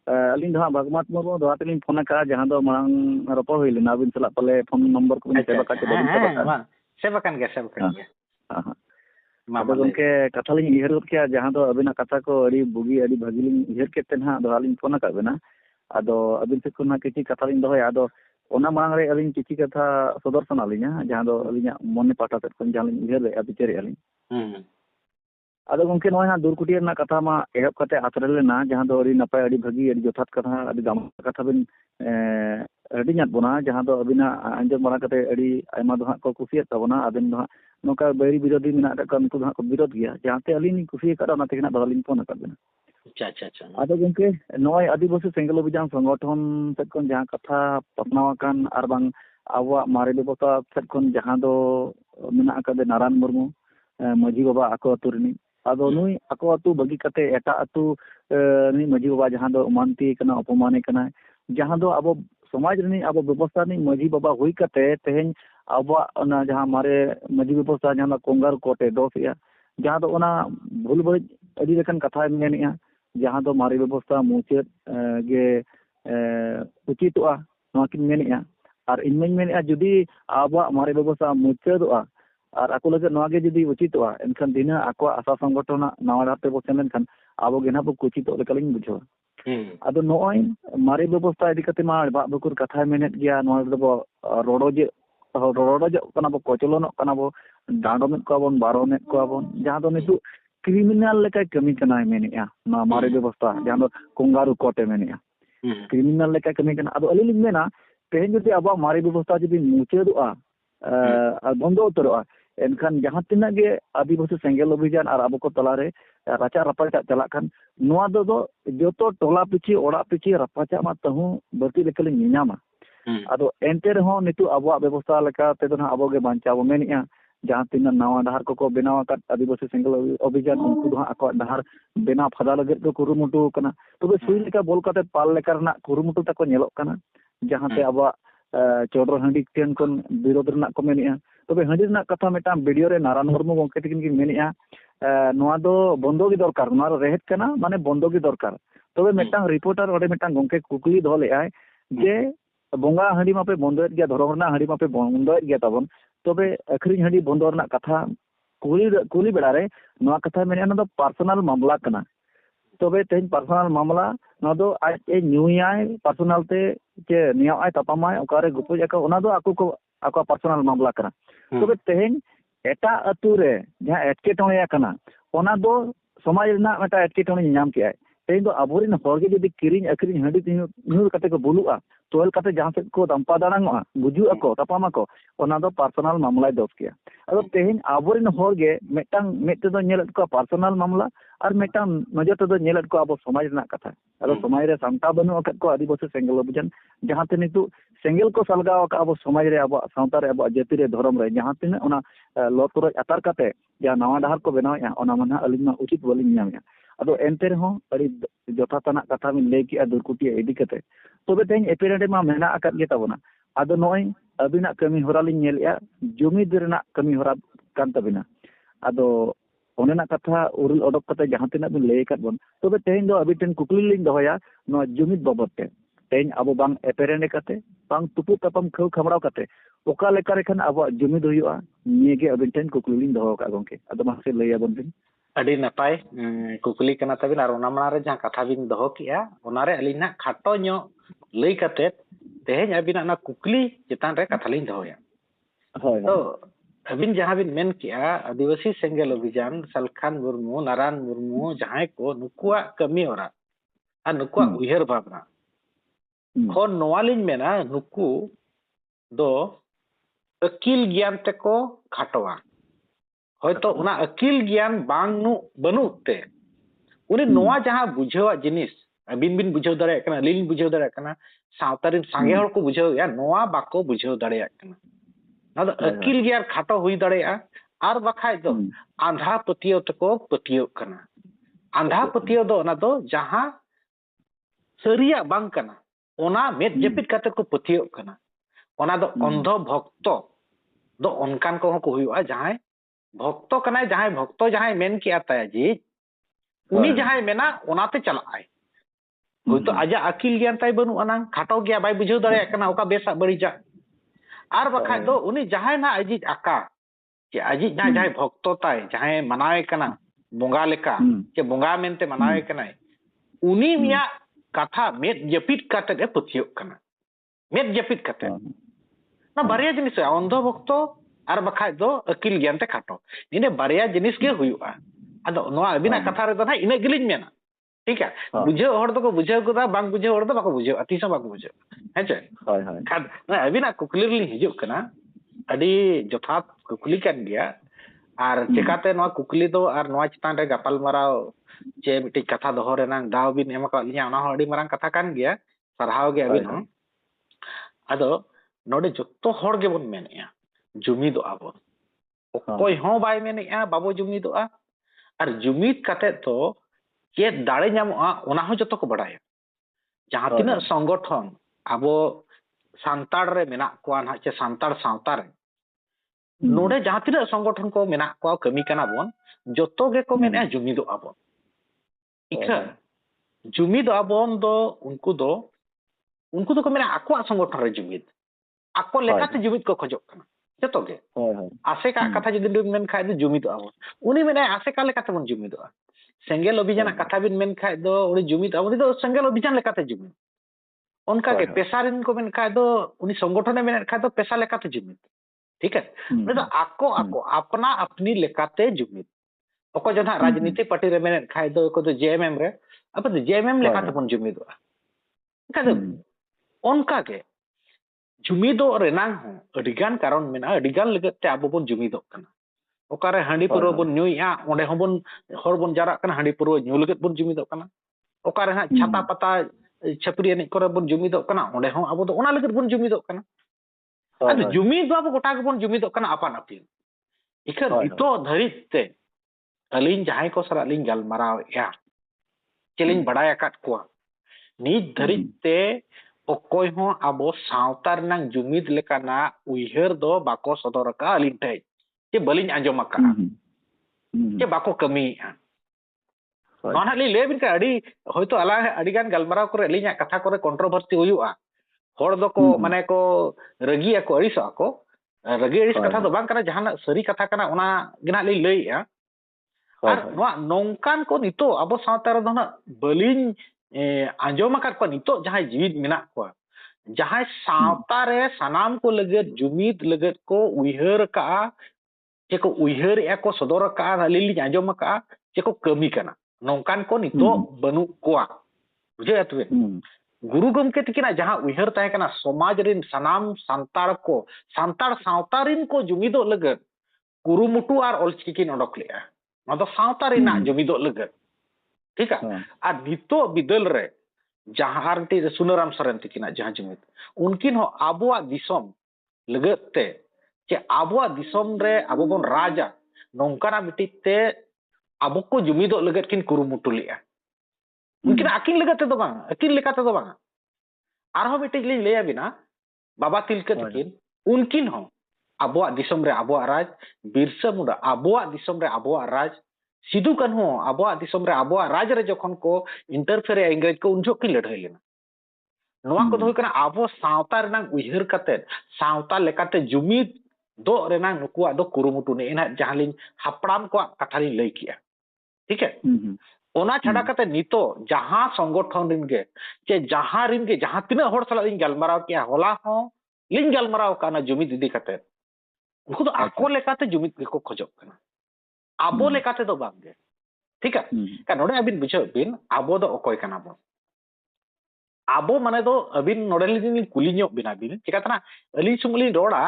अलिंग दो भगवत मुर्मू दो तेलिंग फोन का जहां दो मांग रपो हुई लेना अबिन सलाह पले फोन नंबर को सेवा का सेवाकान गया अब गमके कथा लिंग इहर के जहां दो अबिना कथा को अड़ी बुगी अड़ी भागी लिंग इहर केते ना दो अलिंग फोन का बेना आदो अबिन से कोना किछि कथा लिंग दोया आदो ओना मांग रे अलिंग किछि कथा सदर सना लिंगा जहां दो अलिंग मन पाटा तक कोन जहां लिंग इहर रे अबिचेरे अलिंग आदो गमके नोय हा दुरकुटिया ना कथा मा एहब कते आतरे लेना जहां दो अड़ी नपाय अड़ी भागी अड़ी जोथात कथा अड़ी दाम कथा बिन अड़ी नात बोना जहां दो अबिना अंजम बना कते अड़ी आयमा दो हा को कुसियत तबना अबिन दो हा नोका बैरी विरोधी मिना का उनको दो को विरोध गया जहां ते अलिंग कुसिय का ना तेना दो अलिंग फोन का बेना अच्छा आदो गमके नोय आदिवासी सेंगल अभियान संगठन तक कोन जहां कथा पसनाव कान आर बांग आवा मारे बेबता तक कोन जहां दो मिना का नारायण मुर्मू मजी बाबा आको अतुरनी आदो नुई आको अतु बगी कते एटा अतु नि मजी बाबा जहां दो मानती कना अपमाने कना जहां दो अब समाज रनी अब व्यवस्था नि मजी बाबा हुई कते तेहेन अब ना जहां मारे मजी व्यवस्था जहां कोंगार कोटे दोसिया जहां दो ओना भूल बड़ी अडी लेकन कथा मेनिया जहां दो मारे व्यवस्था मुचेत गे उचितवा नोकिन मेनिया और इनमें मेनिया जुदी अब मारे व्यवस्था मुचेदवा और आको लगे नवागे जुदी उचितवा एनखान दिना आको आशा संगठन नवा डाते बो सेन खान आबो गेना बो कुचित लेकलिंग बुझो आदो नोय मारे व्यवस्था इदी कते मा बा बकुर कथा मेनेत गया नवा दो रोडोजे कना बो कोचलनो कना बो डांडोमेत को बन बारोनेत को बन जहां दो नितु क्रिमिनल लेका कमी कना मेनिया ना मारे व्यवस्था जहां दो कोंगारू कोटे मेनिया क्रिमिनल लेका कमी कना आदो अलिलिंग मेना तेहेन जुदी अब मारे व्यवस्था जुदी मुचेदोआ बंदो उतरोआ एनखान जहां तिना गे आदिवासी सेंगेल अभियान और अब को तलारे राचा रपाचा चला खान नोआ दो जोतो टोला पिछी ओड़ा पिछी रपाचा मा तहु बर्ती लेकलिंग निनामा आदो एंटे रहो नितु अब व्यवस्था लेका ते दो अब गे बांचाव मेनिया जहां तिना नवा डहार को बनाव का आदिवासी सेंगेल अभियान उनको दो आको डहार बेना फदा लगे को कुरुमुटु कना तबे सुई लेका बोल काते पाल लेका रना कुरुमुटु तको नेलोक कना जहां ते अब चौडर हंडी टेन कोन विरोध रना को मेनिया तबे हंडी रना कथा मेटा वीडियो रे नारायण मुर्मू गंके तकिन की मेनिया नोआ दो बंदो गी दरकार नोआ रेहत कना माने बंदो गी दरकार तबे मेटा रिपोर्टर ओडे मेटा गंके कुकली दो ले आय जे बोंगा हंडी मापे बंदोएत गया धर्म रना हंडी मापे बंदोएत गया तबन तबे अखरिन हंडी बंदो रना कथा कुली बेड़ा रे नोआ कथा मेनिया ना दो पर्सनल मामला कना तबे तेन पर्सनल मामला ना दो आज ए न्यूयाय पर्सनल ते के नियाय तपामाय ओकारे गुपुज का ओना दो आको पर्सनल मामला कना तबे तेन एटा अतु रे जहां एटके टोया कना ओना दो समाज रना एटा एटके टोने नाम के तेन दो अबोरिन होर गे जदी किरिन अखरिन हंडी न्यू कते को बुलुआ तोल कते जहां से को दंपा दाड़ांगोआ बुजु अको तपामा को ओना दो पर्सनल मामला दोस के अदो तेन अबोरिन होर गे मेटांग मेते दो नेलत को पर्सनल मामला और मेटांग नजर तो नेलत को अब समाज रना कथा अदो समाज रे सामटा बनु अकत को आदिवासी सेंगल अभियान जहां ते नितु सेंगल को सलगाव का अब समाज रे अब सावता रे अब जाति रे धर्म रे जहां तिना ओना लोतरो अतार कते या नवा डहार को बनाया ओना मना अलिमा उचित बोलिंग नामया अदो एंते रहो अड़ी जथातना कथा बिन लay किया दुरकुटिया इदी कते तबे तेन एपिरेडे मा मेना अकत गे तबना आदो नोय अबिना कमी होरा लिन नेलया जुमिद रना कमी होरा कान तबिना आदो ओनेना कथा उरुल ओडक कते जहां तिना बिन लay कत बन तबे तेन दो अबिटेन कुकली लिन दोया नो जुमिद बाबते तेन अब बांग एपेरेंडे कते बांग तुपु तपम खौ खमड़ाव कते ओका लेका रे खान अब जुमिद हुआ निगे अबिटेन कुकली लिन दोहो का गंके आदो मासे लay आबन बिन अड़ी नपाय कुकली कना तबिन और ओना मना रे जहां कथा बिन दोहो किया ओना रे अलिना खाटो न्यो लay कते तेहेन अबिना ना कुकली चितान रे कथा लिन दोया होय तो अबिन जहां बिन मेन किया आदिवासी सेंगेल अभियान सलखान मुर्मू नारायण मुर्मू जहां को नुकुआ कमी होरा आ नुकुआ उयहर भावना खन नोआ लिन मेना नुकु दो अकिल ज्ञान तको खाटोआ होयतो उना अकिल ज्ञान बांगनु बनुते उनी नोआ जहां बुझेवा जिनिस अबिन बिन बुझेव दाड़े कना लिन बुझेव दाड़े कना सावतारिन सांगे हर को बुझेव या नोआ बाको बुझेव दाड़े कना ना दो अकिल ज्ञान खाटो हुई दाड़े आर बखाय दो आंधा पतियो तको पतियो कना आंधा पतियो दो ना दो जहां सरिया बांग कना ओना मेद जपित कते को पतियो कना ओना दो अंधो भक्तो दो अनकान को हुआ जहां भक्तो कनाय जहां भक्तो जहां मेन किया ताया जी उनी जहां मेना ओनाते चला आय hoito aja akil gyan tai banu anang khato gya bai bujhau dare kana oka besa barija ar bakhai do uni jahai na ajit aka che ajit na jahai bhokto tai jahai manawe kana bonga leka che bonga mente manawe kana uni miya katha med japit kate e puthiok kana med japit kate na barya jinis ondho bhokto ar bakhai do akil gyan te khato ine barya jinis ge huyuga ado noa abina katha re do na ine gilin mena ठीक है बुझे हर तो को बुझे को बांग बुझे हर तो बाको बुझे अतिसा बाको बुझे हेचे हाय हाय खाद अबिना कुकली ली हिजुक कना अडी जथात कुकली कान गया आर चेकाते नो कुकली दो आर नो चितान रे गपाल माराव चे मिटी कथा दोहो रेना दाव बिन एमा का लिया ना अडी मारंग कथा कान गया सरहाव गे अबिन हो अदो नोडे जत्तो हर गे बन मेनेया जुमी दो आबो कोई हो बाय मेनेया बाबो जुमी दो आर जुमीत काते तो चे दाड़े नामोआ ओना हो जतो को बड़ाय जहां तिना संगठन आबो सांताड़ रे मेना कोआ ना चे सांताड़ सावता रे नोडे जहां तिना संगठन को मेना कोआ कमी कना बोन जतो गे को मेना जुमिदो आबो इखा जुमिदो आबोन दो उनको तो को मेना आको संगठन रे जुमिद आको लेकाते जुमिद को खोजो कना जतो गे आसे का कथा जदि मेन खाय दो जुमिदो आबो उनी मेना आसे का लेकाते बन जुमिदो सेंगेल अभियान कथा बिन मेन खाय दो उनी जुमिद उनी दो सेंगेल अभियान लेकाते जुमिद उनका के पेशारिन को मेन खाय दो उनी संगठन मेन खाय दो पेशा लेकाते जुमिद ठीक है उनी दो आको अपना अपनी लेकाते जुमिद ओको जना राजनीति पार्टी रे मेन खाय दो को दो जेएमएम रे अब तो जेएमएम लेकाते बन जुमिद का दो उनका के जुमिदो रेनांग हो अडिगान कारण मेना अडिगान लगते आबो बन जुमिदो कना ओकारे हांडी पुरो बन न्यूया ओंडे होबन हर बन जारा कना हांडी पुरो न्यू लगत बन जुमिदो कना ओकारे हा छाता पता छपरी ने करे बन जुमिदो कना ओंडे हो आबो दो ओना लगत बन जुमिदो कना अद जुमिद बाबो गोटा के बन जुमिदो कना अपन अपिन इखर इतो धरिते अलिन जहाय को सरा लिन गलमाराव या चेलिन बड़ाय आकात को नीत धरिते ओकोय हो आबो सावतार नंग जुमिद लेकाना उइहर दो बाको सदर का अलिन थे che baliñ anjom akka che bako kami nona li lebin ka adi hoyto ala adi gan galmaraw kore linya katha kore controversy huyuga hor do ko mane ko ragi ako aris ako ragi aris katha do bang kana jahana sari katha kana ona gina li lei ya ar noa nongkan ko nito abo sawtar do na baliñ anjom akat ko nito jahai jibit menak ko jahai sawtare sanam ko laget jumid laget ko uihar ka ceko uihar eko sodor ka lili anjom ka ceko kami kana nongkan ko nito banu koa bujhe atwe guru gomke tikina jaha uihar tahe kana samaj rin sanam santar sawtarin ko jumido lagat kurumutu ar olchikin odok lea nodo sawtarin na jumido lagat ठीक है आ nito bidal re jaha arti sunaram soren tikina jaha jumid unkin ho abua disom lagat te che abua disom re abo bon raja nongkana bitite abo ko jumido lagat kin kurumutu lea mungkin akin lagat to bang akin lekate do bang arho bitik lin leya bina baba tilka tikin unkin ho abua disom re abua raj birsa muda abua disom re abua raj Sindhu Kanhu आबोआ दिसम रे आबोआ राज रे जखन को interfere इंग्रेज को उनजो की लड़ाई लेना नोआ को होय कना आबो सावता रेना उहिर कते सावता लेकाते जुमिद दो रेना नुकुआ दो कुरुमुटु ने इना जहालिन हापड़ाम को कथाली लई किया ठीक है ओना छाड़ा कते नितो जहां संगठन रिन गे जे जहां रिन गे जहां तिना होड़ सला लिन गलमराव किया होला हो लिन गलमराव काना जुमिद दिदी कते उनको तो आको लेकाते जुमिद को खोजो कना abo lekate do bangge ठीक है का नोडे अबिन बुझो बिन abo do okoy kana bo abo mane do abin node lin kuli nyok bina bin chika tana ali sumuli roda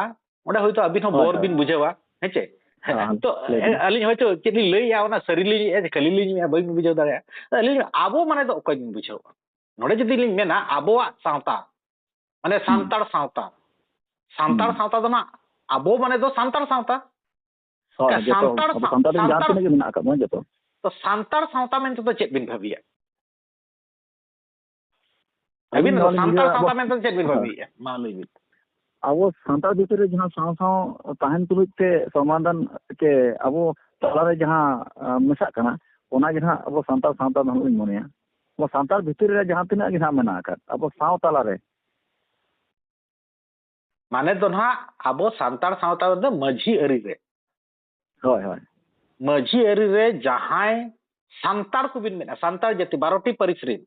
onde hoyto abin ho bor bin bujewa heche to ali hoyto chini lei ya ona sari li e khali li ya bain bujau dare ali abo mane do okoy bin bujewa node jodi lin mena abo sawta mane santar sawta do na abo mane do santar sawta तो सांतार सावता में तो check बिन भाबिया अबिन सांतार सावता में तो check बिन भाबिया मालूम बिन अब सांतार भीतर रे जहां साव साव ताहन तुलुज ते समाधान के अब तला रे जहां मिसा कना ओना जहां अब सांतार सावता दन इन मोनेया ᱟᱵᱚ ᱥᱟᱱᱛᱟᱲ ᱵᱷᱤᱛᱤᱨ ᱨᱮ ᱡᱟᱦᱟᱸ ᱛᱤᱱᱟᱹᱜ ᱜᱮ ᱱᱟᱦᱟᱜ ᱢᱮᱱᱟᱜ ᱟᱠᱟᱫ ᱟᱵᱚ ᱥᱟᱶ ᱛᱟᱞᱟᱨᱮ ᱢᱟᱱᱮ ᱫᱚ ᱱᱟᱦᱟᱜ ᱟᱵᱚ ᱥᱟᱱᱛᱟᱲ ᱥᱟᱶᱛᱟ ᱨᱮᱫᱚ ᱢᱟᱹᱡᱷᱤ ᱟᱹᱨᱤ ᱨᱮ ᱦᱳᱭ ᱦᱳᱭ ᱢᱟᱹᱡᱷᱤ ᱟᱹᱨᱤ ᱨᱮ ᱡᱟᱦᱟᱸᱭ ᱥᱟᱱᱛᱟᱲ ᱠᱚᱵᱤᱱ ᱢᱮᱱᱟ ᱥᱟᱱᱛᱟᱲ ᱡᱟᱹᱛᱤ 12ᱴᱤ ᱯᱟᱹᱨᱤᱥ ᱨᱮᱱ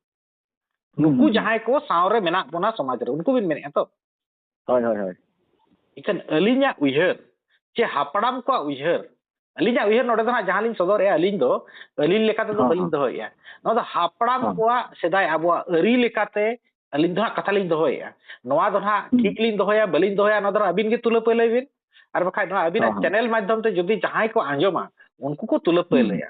ᱱᱩᱠᱩ ᱡᱟᱦᱟᱸᱭ ᱠᱚ ᱥᱟᱶᱨᱮ ᱢᱮᱱᱟᱜ ᱵᱚᱱᱟ ᱥᱚᱢᱟᱡᱽ ᱨᱮ ᱩᱱᱠᱩ ᱵᱤᱱ ᱢᱮᱱᱮᱫᱼᱟ ᱛᱚ ᱦᱳᱭ ᱦᱳᱭ ᱦᱳᱭ ᱤᱠᱷᱟᱹᱱ ᱟᱹᱞᱤᱧᱟᱜ ᱩᱭᱦᱟᱹᱨ ᱪᱮ ᱦᱟᱯᱲᱟᱢ ᱠᱚᱣᱟᱜ ᱩᱭᱦᱟᱹᱨ ᱟᱹᱞᱤᱧᱟᱜ ᱩᱭᱦᱟᱹᱨ ᱱᱚᱰᱮ ᱫᱚ ᱦᱟᱸᱜ ᱡᱟᱦᱟᱸ ᱞᱤᱧ ᱥᱚᱫᱚᱨᱮᱜᱼᱟ ᱟᱹᱞᱤᱧ ᱞᱮᱠᱟ ᱛᱮᱫᱚ ᱵᱟᱹᱞᱤᱧ ᱫᱚᱦᱚᱭᱮᱜᱼᱟ ᱱᱚᱣᱟ ᱫᱚ ᱦᱟᱯᱲᱟᱢ ᱠᱚᱣᱟᱜ ᱥᱮᱫᱟᱭ ᱟᱵᱚᱣᱟᱜ ᱟᱹᱨᱤ ᱞᱮᱠᱟᱛᱮ ᱟᱹᱞᱤᱧ ᱫᱚ ᱦᱟᱸᱜ ᱠᱟᱛᱷᱟ ᱞᱤᱧ ᱫᱚᱦᱚᱭᱮᱜᱼᱟ ᱱᱚᱣᱟ ᱫᱚ ᱦᱟᱸᱜ ᱴᱷᱤᱠ ᱞᱤᱧ ᱫᱚᱦᱚᱭᱟ ᱵᱟᱹᱞᱤᱧ ᱫᱚᱦᱚᱭᱟ ᱱᱚᱣᱟ ᱫᱚ ᱟᱹᱵᱤᱱ ᱜᱮ ᱛᱩᱞᱟᱹ ᱯᱟᱹᱭᱞᱟᱹᱭ ᱵᱤᱱ ᱟᱨ ᱵᱟᱠᱷᱟᱡ ᱱᱚᱣᱟ ᱟᱹᱵᱤᱱᱟᱜ ᱪᱮᱱᱮᱞ ᱢᱟᱫᱽᱫᱷᱚᱢ ᱛᱮ ᱡᱩᱫᱤ ᱡᱟᱦᱟᱸᱭ ᱠᱚ ᱟᱸᱡᱚᱢᱟ ᱩᱱᱠᱩ ᱠᱚ ᱛᱩᱞᱟᱹ ᱯᱟᱹᱭᱞᱟᱹᱭᱟ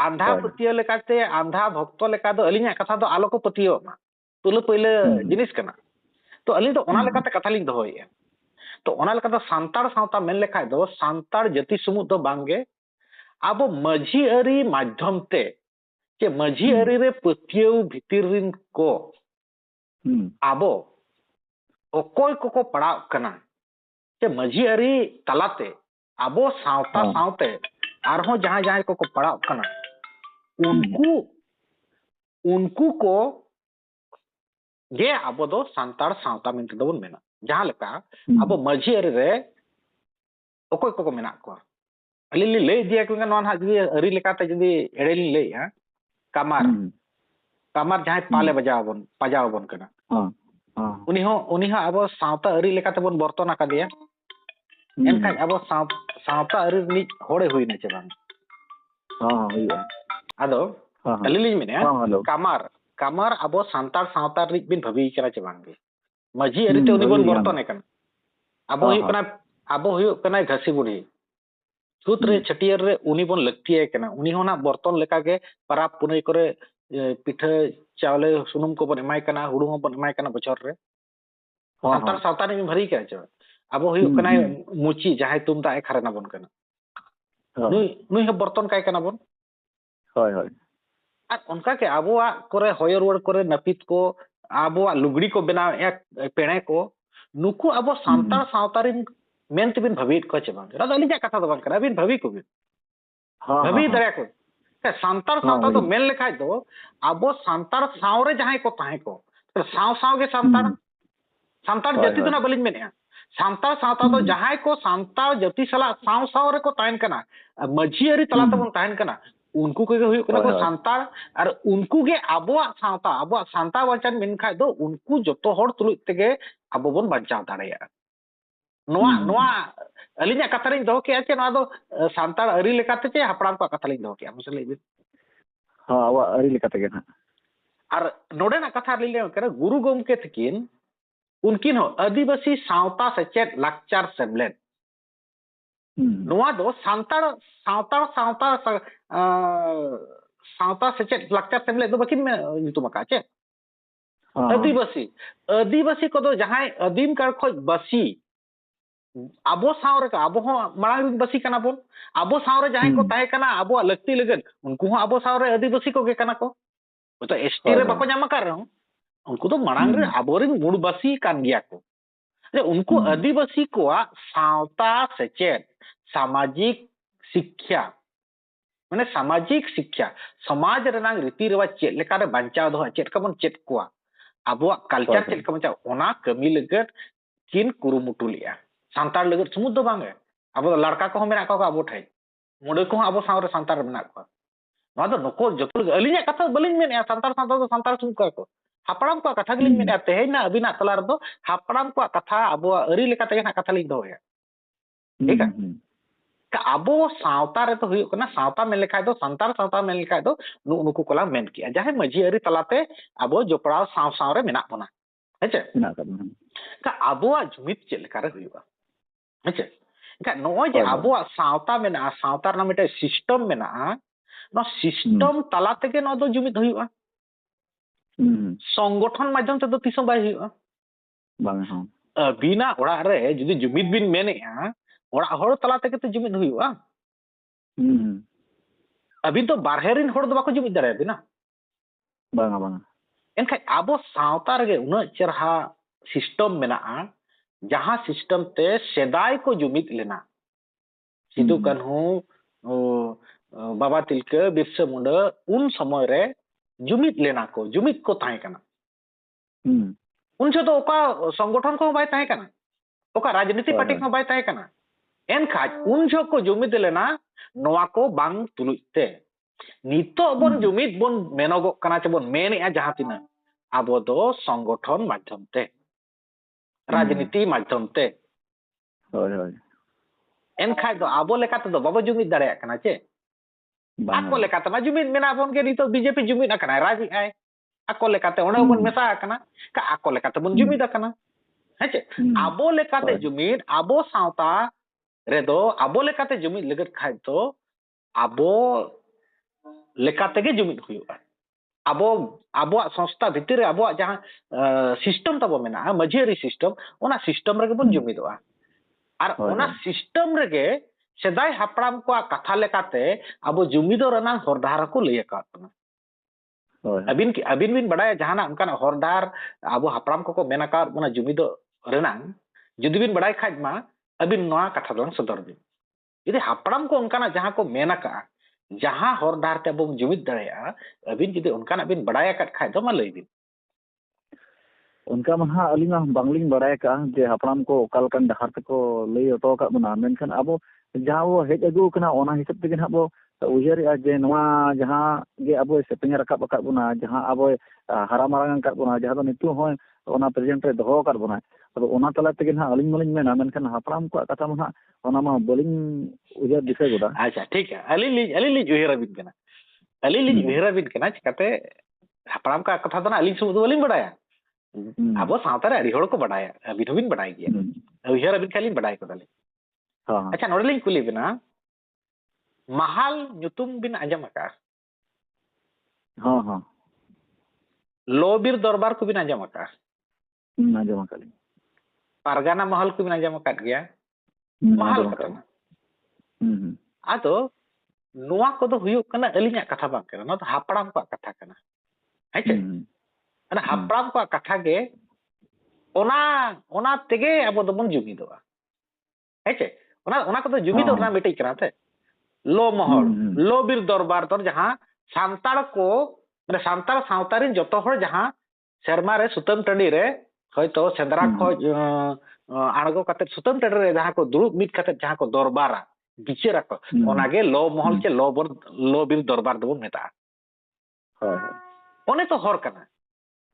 ᱟᱸᱫᱷᱟ ᱯᱟᱹᱛᱭᱟᱹᱣ ᱞᱮᱠᱟᱛᱮ ᱟᱸᱫᱷᱟ ᱵᱷᱚᱠᱛᱚ ᱞᱮᱠᱟ ᱫᱚ ᱟᱹᱞᱤᱧᱟᱜ ᱠᱟᱛᱷᱟ ᱫᱚ ᱟᱞᱚ ᱠᱚ ᱯᱟᱹᱛᱭᱟᱹᱣᱟᱜ ᱢᱟ ᱛᱩᱞᱟᱹ ᱯᱟᱹᱭᱞᱟᱹ ᱡᱤᱱᱤᱥ ᱠᱟᱱᱟ ᱛᱚ ᱟᱹᱞᱤᱧ ᱫᱚ ᱚᱱᱟ ᱞᱮᱠᱟᱛᱮ ᱠᱟᱛᱷᱟ ᱞᱤᱧ ᱫᱚᱦᱚᱭᱮᱜᱼᱟ ᱛᱚ ᱚᱱᱟ ᱞᱮᱠᱟᱛᱮ ᱥᱟᱱᱛᱟᱲ ᱥᱟᱶᱛᱟ ᱢᱮᱱ ᱞᱮᱠᱷᱟᱡ ᱫᱚ ᱥᱟᱱᱛᱟᱲ ᱡᱟᱹᱛᱤ ᱥᱩᱢᱩᱝ ᱫᱚ ᱵᱟᱝᱜᱮ ᱟᱵᱚ ᱢᱟᱹᱡᱷᱤ ᱟᱹᱨᱤ ᱢᱟᱫᱽᱫᱷᱚᱢ te ᱪᱮ ᱢᱟᱹᱡᱷᱤ ᱟᱹᱨᱤ ᱨᱮ ᱯᱟᱹᱛᱭᱟᱹᱣ ᱵᱷᱤᱛᱤᱨ ᱨᱤᱱ ᱠᱚ ᱟᱵᱚ ᱚᱠᱚᱭ ᱠᱚᱠᱚ ᱯᱟᱲᱟᱣ ᱠᱟᱱᱟ ᱪᱮ ᱢᱟᱹᱡᱷᱤ ᱟᱹᱨᱤ ᱛᱟᱞᱟᱛᱮ ᱟᱵᱚ ᱥᱟᱶᱛᱟ ᱥᱟᱶᱛᱮ ᱟᱨᱦᱚᱸ ᱡᱟᱦᱟᱸᱭ ᱠᱚᱠᱚ ᱯᱟᱲᱟᱣ ᱠᱟᱱᱟ उनको को गे अब दो सांतार सावता मेंते दो बन मेना जहां लेका अब माझी अरी रे ओकोय को मेना को अली ले दिया को नोन हा जदी अरी लेकाते जदी एड़ेली ले हा कमार कमार जहां पाले बजाव बन कना उनी हो अब सावता अरी लेकाते बन बर्तन आका दिया एनखान अब सावता अरी नि होड़े हुईना चे बांग हुईया आदो अली लिज मेने कमार कमार अब सांतार सावता रिक बिन भवी करा चे बांगे माझी अरी ते उनी बन बर्तन कना अब हुयो कना घसी बुढ़ी सूत रे छटियर रे उनी बन लक्तिये कना उनी होना बर्तन लेका के पराब पुनई करे पिठा चावले सुनुम को बन एमाय कना हुडू बन एमाय कना बचर रे सांतार सावता नि भरी के चे अब हुयो कना मुची जहाय तुम दा खरना बन कना नुई हो बर्तन काय कना बन होय होय আর उनका के आबोआ करे होय रोड करे नपित को आबोआ लुगड़ी को बनाव एक पेणे को नुकु आबो सांतार सावतारिन मेंत बिन भवित को चे बांग रादा लिजा कथा दो बांग करा बिन भवि को बिन भवि दरे को सांतार सावता तो मेन लेखाय दो आबो सांतार सावरे जहां को ताहे को साव साव के सांतार सांतार जाति तो ना बलिन मेने सांतार सावता तो जहां को सांतार जाति सला साव साव रे को ताहन कना माझी अरी तला तबन ताहन कना उनको के हुयो कना को सांतार और उनको के आबो सांता वचन मेनखा दो उनको जतो होड़ तुलु तेगे आबो बन बचाव दाड़ेया नोआ नोआ अलिना कथा रिन दो के आचे नोआ दो सांतार अरी लेकाते चे हपड़ाम को कथा लिन दो के मसे लेबे हां वा अरी लेकाते के ना और नोडे ना कथा लिले करे गुरु गोमके तकिन उनकिन हो आदिवासी सावता सचेत लाकचार सेमलेट नोआ दो सांतार सावता सावता सावता सचेत लाकचार सेमलेट दो बकिन में नितुम का चे आदिवासी आदिवासी को दो जहां आदिम कर खोज बसी आबो सावरे का आबो हो मांग बसी कना बोन आबो सावरे जहां को ताहे कना आबो लगती लगन उनको हो आबो सावरे आदिवासी को गे कना को तो एसटी रे बाको जामा कर रहो उनको तो मांग रे आबोरिन मूड बसी कान गया को उनको आदिवासी को सावता सचेत सामाजिक शिक्षा माने सामाजिक शिक्षा समाज रनांग रीति रिवाज चेत लेका रे बांचाव दो चेत का बन चेत को आबो कल्चर चेत का बंचाव ओना कमी लगत किन कुरुमुटु लिया सांतार लगत समुद दो बांगे आबो लड़का को मेना को आबो ठाई मुडे को आबो सावरे सांतार मेना को नवा दो नको जतो अलिया कथा बलिन मेने सांतार सांतार दो सांतार सुम को हापड़ाम को कथा गलिन मेने तेहेना अबिना तला रे दो हापड़ाम को कथा आबो अरी लेका ते ना कथा लिन दो है ठीक है का आबो सावता रे तो हुयो कना सावता मेन लेखाय दो सांतार सावता मेन लेखाय दो नुकु कोला मेन किया जहां माझी अरी तलाते आबो जोपड़ाव साव साव रे मेना बना हेचे का आबो जुमित चे लेका रे हुयो हेचे का नो जे आबो सावता मेना सावतार ना मिटे सिस्टम मेना नो सिस्टम तलाते के नो दो जुमित हुयो संगठन माध्यम ते दो तिसो बाय हुयो बांग हां बिना ओड़ा रे जदी जुमित बिन मेनेया ओड़ा होड़ तला तक तो जुमित हुआ अभी तो बारहेरिन होड़ दो बाको जुमित दाड़े बिना बांगा बांगा एनखा आबो सावता रे उना चरहा सिस्टम मेना जहां सिस्टम ते सेदाय को जुमित लेना सिदु कन्हू बाबा तिलके बिरसा मुंडा उन समय रे जुमिद लेना को जुमिद को ताहे कना हम्म उन जो तो ओका संगठन को बाय ताहे कना ओका राजनीति पार्टी को बाय ताहे कना एनखाज उन जो को जुमिद लेना नोआ को बांग तुलुते नितो बोन जुमिद बोन मेनोगो कना चबोन मेने जहां तिना आबो दो संगठन माध्यम ते राजनीति माध्यम ते होय होय एनखाज दो आबो लेकाते दो बाबो जुमिद दाड़े कना चे आको लेकाते मा जुमिद मेना बोन के नितो बीजेपी जुमिद कना राजी आय आको लेकाते ओने बोन मेसा कना का आको लेकाते बोन जुमिद कना हेचे आबो लेकाते जुमिद आबो सावता रेदो आबो लेकाते जुमिद लगत खाय तो आबो लेकाते गे जुमिद हुयुआ आबो आबो संस्था भितर आबो जहां सिस्टम तबो मेना मझेरी सिस्टम ओना सिस्टम रे बोन जुमिदोआ आर ओना सिस्टम रे सेदाय हापड़ाम को कथा लेकाते आबो जुमिदो रना हरदार को लय कातना अबिन बिन बड़ाय जहाना उनका हरदार आबो हापड़ाम को मेना का ओना जुमिदो रना जुदी बिन बड़ाय खाज मा अबिन नोआ कथा दोन सदर बिन यदि हापड़ाम को उनका जहां को मेना का जहां हरदार ते आबो जुमिद दाड़ेया अबिन जुदी उनका बिन बड़ाय काट खाज दो मा लय बिन उनका महा अलिंगा बांगलिंग बड़ाय का जे हापड़ाम को ओकालकन डहार ते को लय ओतो का बना मेनखान आबो जहां वो हेज अगु कना ओना हिसाब ते ना बो उयहर जे नोआ जहां गे आबो सेपेंग रकाब का बना जहां आबो हरा मारांग का बना जहां दो नितु होय ओना प्रेजेंट रे दोहो कर बना अब ओना तला ते ना अलिंग मलिंग मेना मेनखान हापड़ाम को कथा महा ओना मा बलिंग उयहर दिसे गोदा अच्छा ठीक है अली उयहर बिन कना अली उयहर बिन कना चिकाते हापड़ाम का कथा दना अली सुदो बलिंग बड़ाया आबो सावता रे अड़ी होड़ को बड़ाया अबिन बिन बड़ाय गया उयहर बिन खाली बड़ाय को दाले हां अच्छा नोडलिंग कुली बिना महाल nyutum बिन आजम का हां लोबीर दरबार को बिन आजम का आजम का पारगाना महल को बिन आजम का गया महल कतना आतो नोआ को दो हुयो कना अलिया कथा बा कना न तो हापड़ाम को कथा कना हेचे अना हापड़ाम को कथा गे ओना तेगे अब दो बन जुमिदोआ हेचे ओना को तो जुमिदो ना मिटई कना ते लो महल लो बीर दरबार तर जहां सांताड़ को माने सांताड़ सावतारिन जतो हर जहां शर्मा रे सुतम टंडी रे हयतो सेंद्रा को आड़गो कते सुतम टंडी रे जहां को दुरुब मिट कते जहां को दरबारा बिचेरा को ओनागे लो महल के लो बीर दरबार दो मेता ओने तो हर कना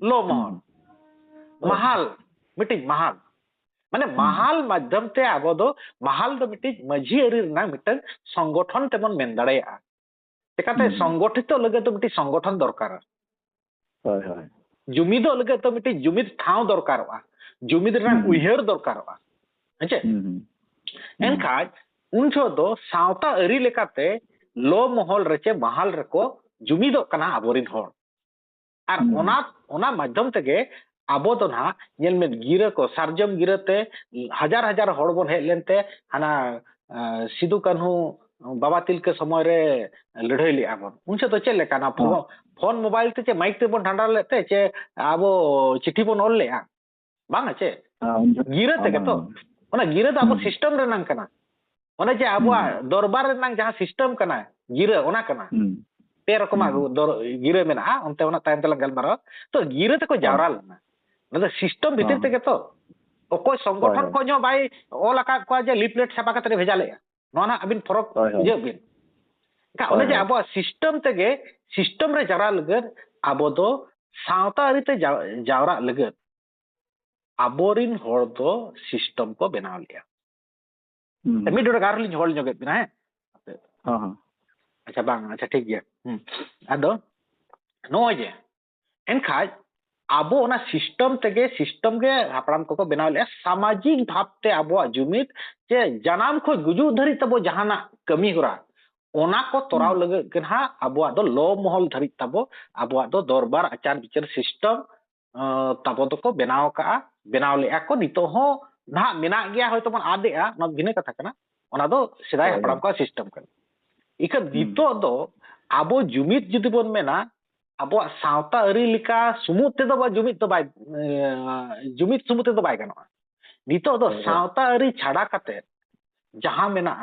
लो महल महल मिटिंग महल माने महाल माध्यम ते आबो दो महाल दो मिटी मझी अरी ना मिटन संगठन तेमन मेन दाड़ेया तेकाते संगठित लगे तो मिटी संगठन दरकार जुमिदो लगे तो मिटी जुमिद ठाव दरकारवा जुमिद रा उयहर दरकारवा हेचे एनखाज उनछो दो सावता अरी लेकाते लो महल रेचे महाल रको जुमिदो कना आबोरिन होर आर ओना माध्यम तेगे आबो तो ना नेल में गिरा को सार्जम गिरते हजार हजार हड़ बन हेज लेनते हाना सिदु कान्हू बाबा तिलके समय रे लड़ाई ले आबन उनसे तो चले काना फोन मोबाइल ते चे माइक ते बन ढांडा लेते चे आबो चिट्ठी बन ओल ले बांग चे गिरा ते तो ओना गिरा तो आबो सिस्टम रे नंग कना ओना जे आबो दरबार रे नंग जहां सिस्टम कना गिरा ओना कना पे रकमा गिरा मेना ओनते ओना तायम तला गलमारो तो गिरा ते को जावरा लना मतलब सिस्टम भीतर ते तो ओको संगठन को जो भाई ओल आका को जे लिफलेट छापा कते भेजा ले नोना अबिन फरक जे बिन का ओने जे आबो सिस्टम तेगे सिस्टम रे जावरा लगत आबो दो सावता अरिते जावरा लगत आबोरिन होड़ दो सिस्टम को बनाव लिया मिडोर गारलिन होल जगत बिना है हां अच्छा बांग अच्छा ठीक गया आदो नो जे एनखाज आबो ओना सिस्टम के हापड़ाम को बनाव ले सामाजिक भावते आबो जुमिद जे जनाम खो गुजु धरी तबो जहाना कमी होरा ओना को तोराव लगे गना आबो दो लो महल धरी तबो आबो दो दरबार आचार विचार सिस्टम तबो तो को बनाव ले को नितो हो ना मेना गया होय तो मन आदेआ न भिने कथा कना ओना दो सिदाय हापड़ाम को सिस्टम कन इक नितो दो आबो जुमिद जुदी बोन मेना आबो सावता अरी लिका सुमुते दो बा जुमिद तो बाय जुमिद सुमुते तो बाय गनवा नितो दो सावता अरी छाड़ा कते जहां मेना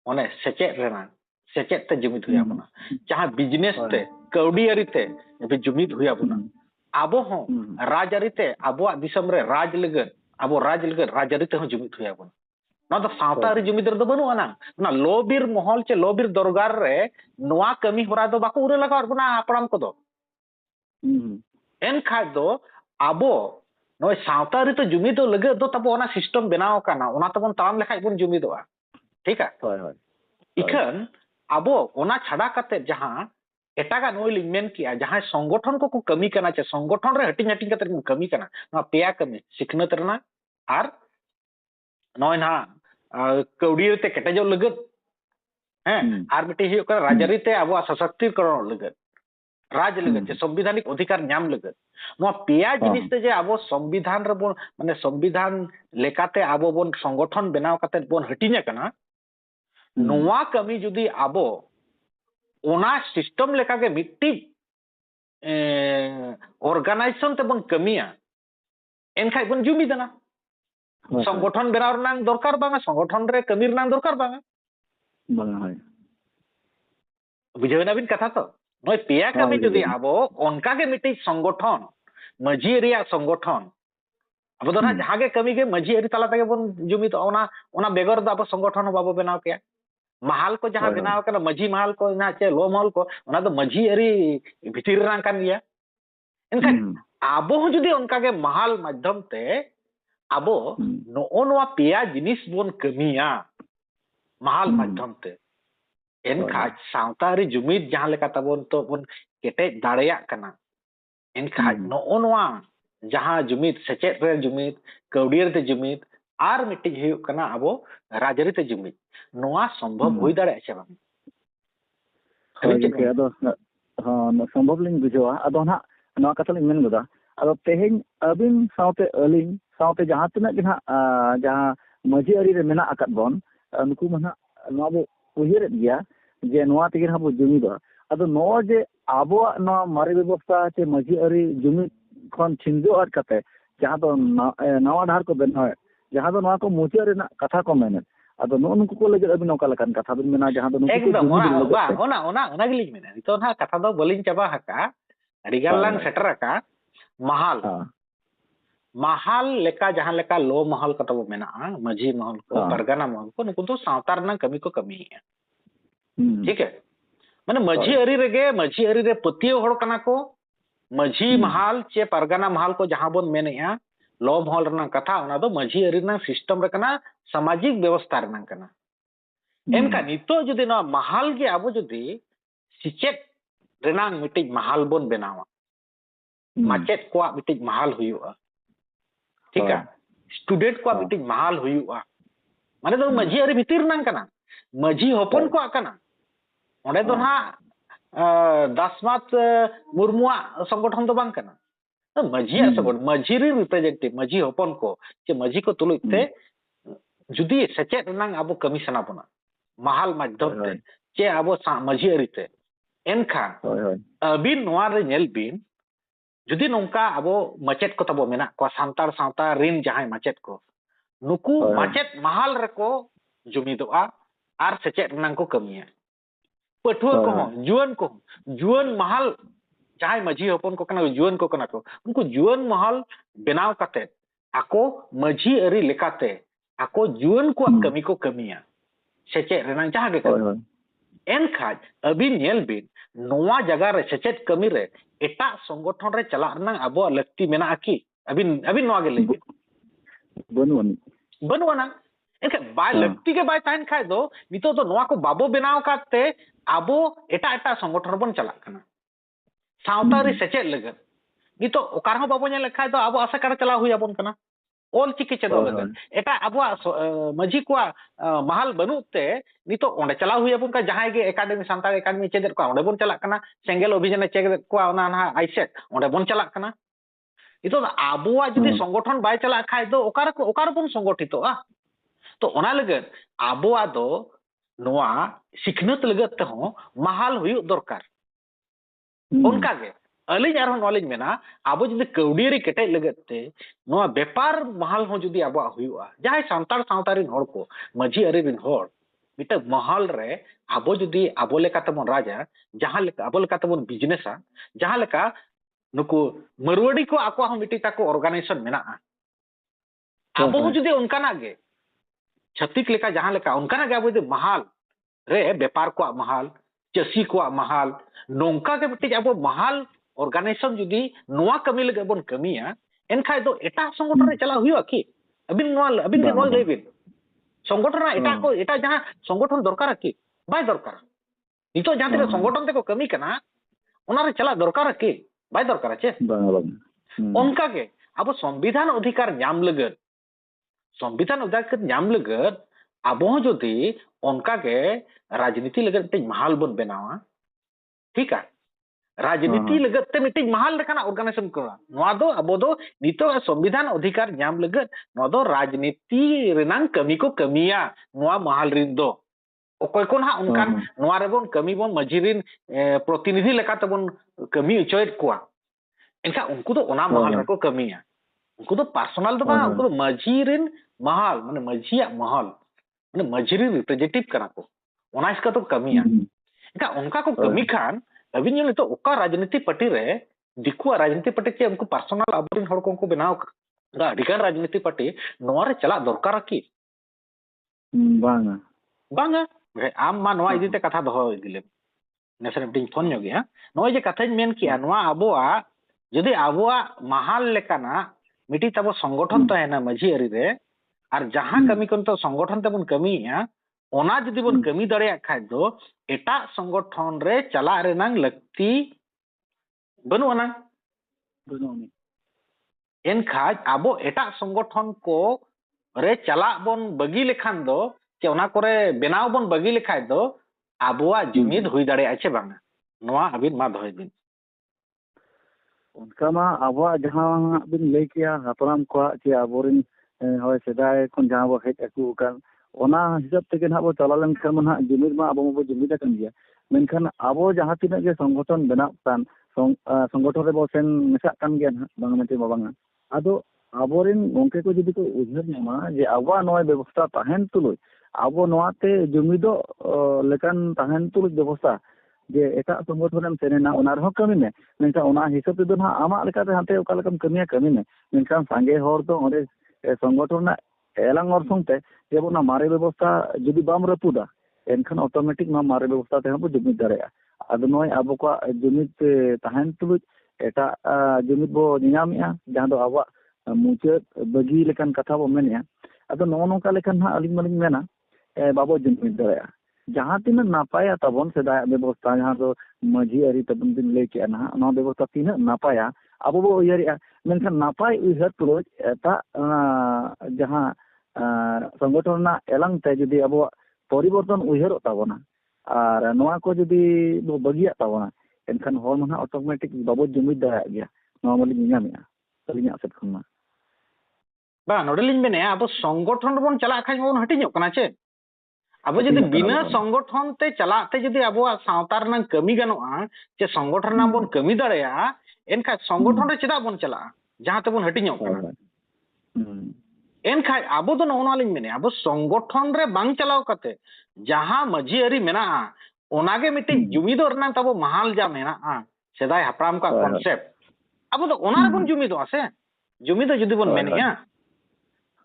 ओने सेचे रेना सेचेत ते जुमिद हुई आबोना जहां बिजनेस ते कौडी अरी ते जुमिद हुई आबोना आबो हो राज अरी ते आबो दिसम रे राज लगत आबो राज लगत राज अरी ते हो जुमिद हुई आबोना ना तो सावता अरी जुमिद रे दो बनु आना ना लोबिर महल चे लोबिर दरगार रे नोआ कमी होरा दो बाको उरे लगा आबोना आपराम को दो एन खाय दो आबो नोय सावता अरी तो जुमिद लगत दो तबो ओना सिस्टम बनाव काना ओना तबन ताम लेखाय बन जुमिदोआ ठीक है होय होय इखन आबो ओना छाड़ा कते जहां एटागा नोय लिंग मेन किया जहां संगठन को कमी करना चे संगठन रे हटिंग हटिंग कते कमी करना ना पेया कमी सिखनत रना आर नोय ना कौड़ी ते केटेजो लगत हैं आर मिटे हियो कर राजरी ते आबो सशक्तिकरण लगत राज लगत चे संवैधानिक अधिकार न्याम लगत नो पेया जिनिस ते जे आबो संविधान रे बोन माने संविधान लेकाते आबो बोन संगठन बनाव कते बोन हटिंग कना नोआ कमी जुदी आबो ओना सिस्टम लेका के मिट्टी ऑर्गेनाइजेशन ते बन कमिया एनखाय बन जुमी देना संगठन बनाव रनांग दरकार बांगा संगठन रे कमी रनांग दरकार बांगा होय बुझेना बिन कथा तो नय पेया कमी जुदी आबो ओनका के मिट्टी संगठन मजी रिया संगठन अब दोना जहां के कमी के मजी री तला तके बन जुमी तो ओना बेगर द अब संगठन बाबो बनाव के महल को जहां बनाव कना मजी महल को ना चे लो महल को ओना तो मजी अरी भितिर रंग कान गया इनका आबो जुदी उनका के महल माध्यम ते आबो नोआ पेया जिनिस बोन कमिया महल माध्यम ते इनका सावतारी जुमिद जहां लेका तबोन तो बोन केटे दाड़ेया कना इनका नोआ जहां जुमिद सेचेत रे जुमिद कौडी रे जुमिद आर मिटिंग हुई कना आबो राजरी ते जुमिद नोआ संभव हुई दाड़े छे बांग के अदो हां संभव लिंग बुझवा अदो ना नोआ कथा लिंग मेन गोदा अदो तेहेन अबिन सावते अलिंग सावते जहां तिना के ना जहां मजी अरी रे मेना अकत बोन उनको मना नोआ बो उहिर दिया जे नोआ तिगे ना बो जुमिदा अदो नोआ जे आबो नोआ मारे व्यवस्था चे मजी अरी जुमिद खन छिंजो आर कते जहां दो नवा धार को बनावे जहां दो नवा को मुचिया रे कथा को मेने अदो नुनको को लगे अबि नोका लकन कथा बिन मेना जहां दो नुको एकदम ओना गिलिंग मेना तो ना कथा दो बलिन चाबा हका रिगल लांग सेटर का महल महल लेका जहां लेका लो महल का तो मेना मजी महल को परगना महल को नुको तो सावतार ना कमी को कमी है ठीक है माने मजी अरी रे पतियो होड़ कना को मजी महल चे परगना महल को जहां बोन मेनेया लो महल रना कथा ओना दो मजी अरी ना सिस्टम रे कना सामाजिक व्यवस्था रना कना एनका नितो जुदी ना महल के आबो जुदी सिचेत रेना मिटिज महल बोन बनावा माचेत को मिटिज महल हुयुआ ठीक है स्टूडेंट को मिटिज महल हुयुआ माने दो मजी अरी भितिर ना कना मजी होपन को कना ओंडे दो ना दासमात मुर्मुआ संगठन तो बांग कना तो मजी संगठन मजी री रिप्रेजेंटेटिव मजी होपन को जे मजी को तुलुते जुदी सचेत रनांग आबो कमिशना बना महल माध्यम ते चे आबो मजी अरिते एनखा अबिन नोआ रे नेल बिन जुदी नोंका आबो मचेत को तबो मेना को सांतार सावता रिन जहां मचेत को नुकु मचेत महल रको जुमिदोआ आर सचेत रनांग को कमिया पठुआ को जुवन महल जहां मजी होपन को कना जुवन को कना को उनको जुवन महल बनाव कते आको मजी अरी लेकाते आको जुवन को कमी को कमिया सेचेत रेना जहां के एनखाज अबिन नेल बिन नोआ जगह रे सेचेत कमी रे एटा संगठन रे चला रना अबो लक्ति मेना आकी अबिन नोआ गे ले बनुआना एनखे बाय लक्ति के बाय ताइन खाय दो नितो तो नोआ को बाबो बनाव काते आबो एटा संगठन बन चला कना सावतारी सेचेत लगत नितो ओकार हो बाबो ने लेखाय दो आबो आशा कर चला हुई आबोन कना ऑल चिकी चेदो लगत एटा आबो मजी को महल बनुते नितो ओंडे चला हुई आबोन का जहां गे एकेडमी सांतार एकेडमी चेदर को ओंडे बन चला कना सेंगेल अभियान चेदर को ओना ना आइसेट ओंडे बन चला कना नितो आबोआ जदी संगठन बाय चला खाय दो ओकार बन संगठितो तो ओना लगत आबोआ दो नोआ सिखनत लगत ते हो महल हुई दरकार उनका गे अलिज आरो नॉलेज मेना आबो जदी कौडियरी केटे लगत ते नोआ व्यापार महल हो जदी आबो हुआ जहां सांतार सावतारिन होड़ को मजी अरी रिन होड़ मिटा महल रे आबो जुदी आबो लेका तबन राजा जहां लेका आबो लेका तबन बिजनेसा जहां लेका नुकु मरवाड़ी को आको हम मिटी ताको ऑर्गेनाइजेशन मेना आबो जुदी उनकाना गे छत्तीक लेका जहां लेका उनकाना गे आबो जुदी महल रे व्यापार को महल चासी को महल नोंका के मिटी आबो महल ऑर्गेनाइजेशन जुदी नोआ कमी लगे बन कमिया एनखाय दो एटा संगठन रे चला हुआ कि अबिन के नोय लेबिन संगठन एटा को एटा जहां संगठन दरकार कि बाय दरकार नितो जहां तेरे संगठन ते को कमी कना ओना रे चला दरकार कि बाय दरकार चे उनका के अब संविधान अधिकार नाम लगत संविधान अधिकार नाम लगत अब जुदी उनका के राजनीति लगत ते महल बन बनावा ठीक है राजनीति लगत ते मिटी महल लेकाना ऑर्गेनाइजेशन करा नोआ दो अब दो नितो संविधान अधिकार नाम लगत नोआ दो राजनीति रेनांग कमी को कमिया नोआ महल रिन दो ओकोय कोन हा उनकान नोआ रे बोन कमी बोन मजिरिन प्रतिनिधि लेका तबन कमी उचोयत कोआ एनका उनको तो ओना महल रे को कमिया उनको तो पर्सनल तो बा उनको मजिरिन महल माने मजिया महल माने मजिरिन रिप्रेजेंटेटिव करा को ओना इसका तो कमिया एनका उनका को कमी खान अभी ये तो ओका राजनीति पार्टी रे दिखुआ राजनीति पार्टी के उनको पर्सनल अबरिन हड़ को बनाव का अधिकार राजनीति पार्टी नोआ रे चला दरकार की बांगा बांगा आम मा नोआ इदिते कथा दहो दिले नेसरे बिटिंग फोन ᱧᱚᱜ ᱜᱮᱭᱟ नोय जे कथा मेन किया नोआ आबोआ जदि आबोआ महाल लेकाना मिटी तबो संगठन तहेना माझी अरी रे आर जहां कमी कोन तो संगठन तबन कमीया ओना जदि बन कमी दड़िया खाय दो एटा संगठन रे चला रेनांग लक्ति बनुआना एनखाज आबो एटा संगठन को रे चला बन बगी लेखान दो che ona kore benaw bon bagi lekhai do abuwa jumid hui dare ache bang noa abin ma dhoy din उनका मा आबो जहां बिन लay किया हापराम को che aborin hoy sedai kon जहां बो hedge aku kan ona hisab tege na bo चला len kan ना jumid ma abo bo jumid kan dia menkan abo जहां tina ge संगठन बेना kan संगठन रे बो sen mesak kan ge ना bang mete babanga ado aborin gongke ko jodi ko ujhar nyama je awa noy ব্যবস্থা tahen tuloy abo noate jumido lekan tahen tuloy ব্যবস্থা जे एटा संगठन सेना ओना रहो कमी में मेनका ओना हिसाब ते ना आमा लेका ते हाते ओका लेकम कमिया कमी में मेनका संगे हर तो ओरे संगठन ना एलांग और ते जे बोना मारे व्यवस्था जदि बाम रपुदा एनखन ऑटोमेटिक मा मारे व्यवस्था ते हम जुमिद दारेया आदो नय आबो को जुमिद ताहन तुलु एटा जुमिद बो नियामिया जहां दो आवा मुचे बगी लेकन कथा बो मेनिया आदो नो नोका लेकन हा अलिंग मलिंग मेना बाबो जुमिद दारेया जहां तीन नापाया तबन सेदा व्यवस्था जहां दो माझी अरी तबन दिन ले के ना नो व्यवस्था तीन नापाया अब बो उयरिया मेनखान नापाय उयहर तुलोज एता जहां संगठन ना एलांग ते जदि अब परिवर्तन उयहर ताबना आर नोआ को जदि बो बगिया ताबना एनखान हर मना ऑटोमेटिक बाबो जुमिद दाया गया नॉर्मली नियामिया तलिया सेट खना बा नोडलिन मेने अब संगठन बन चला खाय बन हटिញकना चे अब जदि बिना संगठन ते चलाते जदि अब सावतार ना कमी गनोआ जे संगठन ना बन कमी दड़ेया एनखा संगठन रे चेदा बन चला जहां ते बन हटिញकना एनखा अब तो नोना लिन मेने अब संगठन रे बांग चलाव कते जहां माझी अरी मेना ओनागे मिटे जुमिदोर ना तब महाल जा मेना सेदाय हपराम का कॉन्सेप्ट अब तो ओना बन जुमिदो आसे जुमिदो जदि बन मेनिया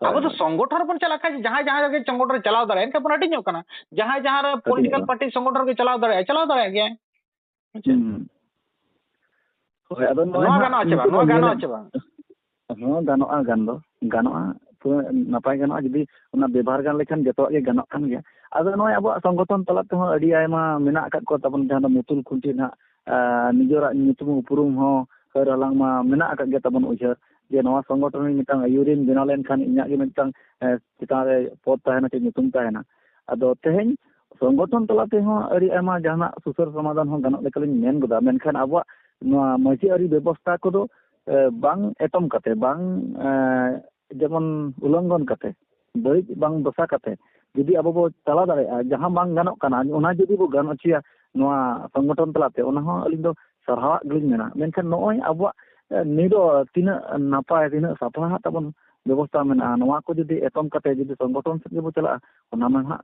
अब तो संगठन बन चला का जहां जहां के संगठन चलाव दरे एनका बन हटिញकना जहां जहां रे पॉलिटिकल पार्टी संगठन के चलाव दरे गया होय अदो नो गानो आचे बा हां गानो गान दो गानो तो नापाय गानो जदि ओना व्यवहार गान लेखन जतो के गानो खान गया अदो नो अब संगठन तला ते हो अडी आयमा मेना का को तबन जहां मुतुल खुंटी ना निजोरा नितुम उपरुम हो हरलांग मा मेना का के तबन उजर जे नवा संगठन मिटang ayurin बेना लेन खान इन्या के मिटang चिता रे पद ताहेना के नितुम ताहेना अदो तेहेन संगठन तलाते हो अरी आमा जहाना सुसर समाधान हो गानो लेकलिन मेन गोदा मेनखान आबो नवा मजी अरी व्यवस्था को दो बांग एटम कते बांग जेमन उल्लंघन कते बड़ी बांग दशा कते जदि आबो बो तला दारे जहां बांग गानो काना ओना जदि बो गानो चिया नवा संगठन तलाते ओना हो अलिन दो सरहावा गलिन मेना मेनखान नोय आबो ᱱᱤᱫᱚ ᱛᱤᱱᱟᱹᱜ ᱱᱟᱯᱟᱭ ᱛᱤᱱᱟᱹᱜ ᱥᱟᱯᱷᱟ ᱦᱟᱸᱜ ᱛᱟᱵᱚᱱ ᱵᱮᱵᱚᱥᱛᱷᱟ ᱢᱮᱱᱟᱜᱼᱟ ᱱᱚᱣᱟ ᱠᱚ ᱡᱩᱫᱤ ᱮᱛᱚᱢ ᱠᱟᱛᱮ ᱡᱩᱫᱤ ᱥᱚᱝᱜᱚᱴᱷᱚᱱ ᱥᱮᱫ ᱜᱮᱵᱚ ᱪᱟᱞᱟᱜᱼᱟ ᱚᱱᱟ ᱢᱟ ᱦᱟᱸᱜ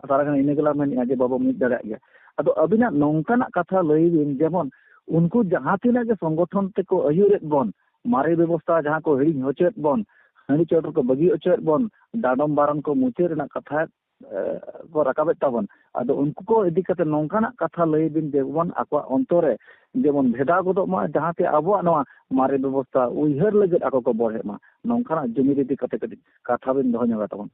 ᱥᱟᱨᱟ ᱤᱱᱟᱹ ᱜᱮᱞᱟ ᱢᱮᱱᱮᱫᱼᱟ ᱡᱮ ᱵᱟᱵᱚ ᱢᱤᱫ ᱫᱟᱲᱮᱭᱟᱜ ᱜᱮᱭᱟ ᱟᱫᱚ ᱟᱹᱵᱤᱱᱟᱜ ᱱᱚᱝᱠᱟᱱᱟᱜ ᱠᱟᱛᱷᱟ ᱞᱟᱹᱭ ᱵᱤᱱ ᱡᱮᱢᱚᱱ ᱩᱱᱠᱩ ᱡᱟᱦᱟᱸ ᱛᱤᱱᱟᱹᱜ ᱜᱮ ᱥᱚᱝᱜᱚᱴᱷᱚᱱ ᱛᱮᱠᱚ ᱟᱹᱭᱩᱨᱮᱫ ᱵᱚᱱ ᱢᱟᱨᱮ ᱵᱮᱵᱚᱥᱛᱷᱟ ᱡᱟᱦᱟᱸ ᱠᱚ ᱦᱤᱲᱤᱧ ᱦᱚᱪᱚᱭᱮᱫ ᱵᱚᱱ ᱦᱟᱺᱰᱤ ᱪᱚᱰᱚᱨ ᱠᱚ ᱵᱟᱹᱜᱤ ᱦᱚᱪᱚᱭᱮᱫ ᱵᱚᱱ ᱰᱟᱸᱰᱚᱢ ᱵᱟᱨᱚᱱ ᱠᱚ ᱢᱩᱪᱟᱹᱫ ᱨᱮᱱᱟᱜ ᱠᱟᱛᱷᱟ ᱠᱚ ᱨᱟᱠᱟᱵᱮᱫ ᱛᱟᱵᱚᱱ ᱟᱫᱚ ᱩᱱᱠᱩ ᱠᱚ ᱤᱫᱤ ᱠᱟᱛᱮ ᱱᱚᱝᱠᱟᱱᱟᱜ ᱠᱟᱛᱷᱟ ᱞᱟᱹᱭ ᱵᱤᱱ ᱡᱮᱢᱚᱱ ᱟᱠᱚᱣᱟᱜ ᱚᱱᱛᱚᱨ ᱨᱮ ᱡᱮᱢᱚᱱ ᱵᱷᱮᱫᱟᱣ ᱜᱚᱫᱚᱜ ᱢᱟ ᱡᱟᱦᱟᱸᱛᱮ ᱟᱵᱚᱣᱟᱜ ᱱᱚᱣᱟ ᱢᱟᱨᱮ ᱵᱮᱵᱚᱥᱛᱷᱟ ᱩᱭᱦᱟᱹᱨ ᱞᱟᱹᱜᱤᱫ ᱟᱠᱚ ᱠᱚ ᱵᱚᱲᱦᱮᱜ ᱢᱟ ᱱᱚᱝᱠᱟᱱᱟᱜ ᱡᱩᱢᱤᱫ ᱤᱫᱤ ᱠᱟᱛᱮ ᱠᱟᱹᱴᱤᱡ ᱠᱟᱛᱷᱟ ᱵᱤᱱ ᱫᱚᱦᱚ ᱧᱚᱜᱟ ᱛᱟᱵᱚᱱ